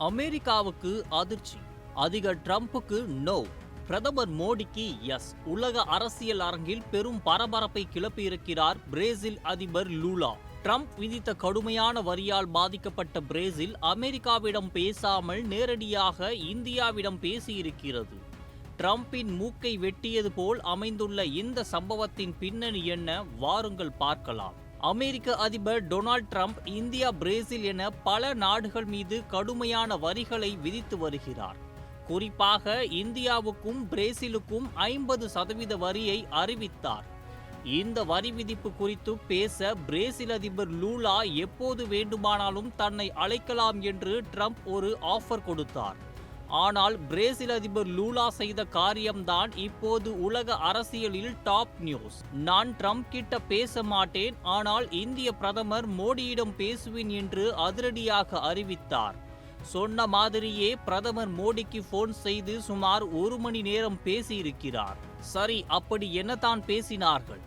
அமெரிக்காவுக்கு அதிர்ச்சி, அதிக ட்ரம்புக்கு நோ, பிரதமர் மோடிக்கு எஸ். உலக அரசியல் அரங்கில் பெரும் பரபரப்பை கிளப்பியிருக்கிறார் பிரேசில் அதிபர் லூலா. ட்ரம்ப் விதித்த கடுமையான வரியால் பாதிக்கப்பட்ட பிரேசில் அமெரிக்காவிடம் பேசாமல் நேரடியாக இந்தியாவிடம் பேசியிருக்கிறது. ட்ரம்பின் மூக்கை வெட்டியது போல் அமைந்துள்ள இந்த சம்பவத்தின் பின்னணி என்ன, வாருங்கள் பார்க்கலாம். அமெரிக்க அதிபர் டொனால்ட் ட்ரம்ப் இந்தியா, பிரேசில் என பல நாடுகள் மீது கடுமையான வரிகளை விதித்து வருகிறார். குறிப்பாக இந்தியாவுக்கும் பிரேசிலுக்கும் 50% வரியை அறிவித்தார். இந்த வரி விதிப்பு குறித்து பேச பிரேசில் அதிபர் லூலா எப்போது வேண்டுமானாலும் தன்னை அழைக்கலாம் என்று ட்ரம்ப் ஒரு ஆஃபர் கொடுத்தார். ஆனால் பிரேசில் அதிபர் லூலா செய்த காரியம்தான் இப்போது உலக அரசியலில் டாப் நியூஸ். நான் ட்ரம்ப் கிட்ட பேச மாட்டேன், ஆனால் இந்திய பிரதமர் மோடியிடம் பேசுவேன் என்று அதிரடியாக அறிவித்தார். சொன்ன மாதிரியே பிரதமர் மோடிக்கு போன் செய்து சுமார் 1 மணி நேரம் பேசியிருக்கிறார். சரி, அப்படி என்னதான் பேசினார்கள்?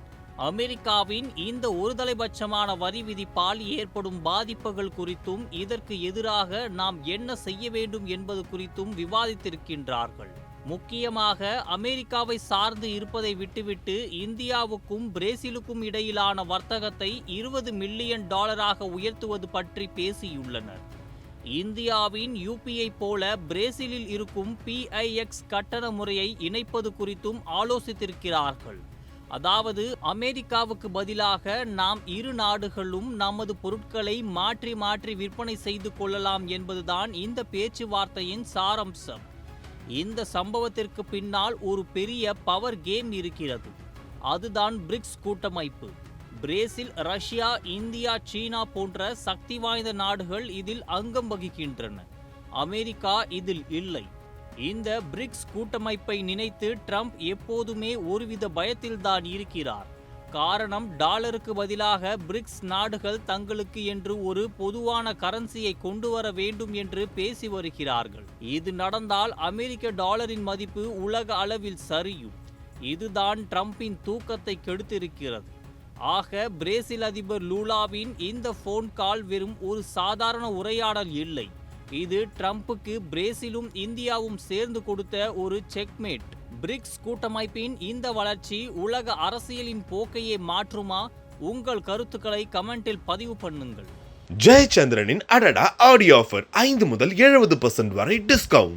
அமெரிக்காவின் இந்த ஒருதலைபட்சமான வரி விதிப்பால் ஏற்படும் பாதிப்புகள் குறித்தும் இதற்கு எதிராக நாம் என்ன செய்ய வேண்டும் என்பது குறித்தும் விவாதித்திருக்கின்றார்கள். முக்கியமாக அமெரிக்காவை சார்ந்து இருப்பதை விட்டுவிட்டு இந்தியாவுக்கும் பிரேசிலுக்கும் இடையிலான வர்த்தகத்தை $20 மில்லியன் உயர்த்துவது பற்றி பேசியுள்ளனர். இந்தியாவின் UPI போல பிரேசிலில் இருக்கும் PIX கட்டண முறையை இணைப்பது குறித்தும் ஆலோசித்திருக்கிறார்கள். அதாவது அமெரிக்காவுக்கு பதிலாக நாம் இரு நாடுகளும் நமது பொருட்களை மாற்றி மாற்றி விற்பனை செய்து கொள்ளலாம் என்பதுதான் இந்த பேச்சுவார்த்தையின் சாராம்சம். இந்த சம்பவத்திற்கு பின்னால் ஒரு பெரிய பவர் கேம் இருக்கிறது. அதுதான் பிரிக்ஸ் கூட்டமைப்பு. பிரேசில், ரஷ்யா, இந்தியா, சீனா போன்ற சக்தி வாய்ந்த நாடுகள் இதில் அங்கம் வகிக்கின்றன. அமெரிக்கா இதில் இல்லை. இந்த பிரிக்ஸ் கூட்டமைப்பை நினைத்து ட்ரம்ப் எப்போதுமே ஒருவித பயத்தில்தான் இருக்கிறார். காரணம், டாலருக்கு பதிலாக பிரிக்ஸ் நாடுகள் தங்களுக்கு என்று ஒரு பொதுவான கரன்சியை கொண்டு வர வேண்டும் என்று பேசி வருகிறார்கள். இது நடந்தால் அமெரிக்க டாலரின் மதிப்பு உலக அளவில் சரியும். இதுதான் ட்ரம்பின் தூக்கத்தை கெடுத்திருக்கிறது. ஆக பிரேசில் அதிபர் லூலாவின் இந்த போன் கால் வெறும் ஒரு சாதாரண உரையாடல் இல்லை. இது ட்ரம்புக்கு பிரேசிலும் இந்தியாவும் சேர்ந்து கொடுத்த ஒரு செக்மேட். பிரிக்ஸ் கூட்டமைப்பின் இந்த வளர்ச்சி உலக அரசியலின் போக்கையே மாற்றுமா? உங்கள் கருத்துக்களை கமெண்டில் பதிவு பண்ணுங்கள். ஜெயச்சந்திரனின் அடடா ஆடியோ ஆஃபர் 5 முதல் 70% வரை டிஸ்கவுண்ட்.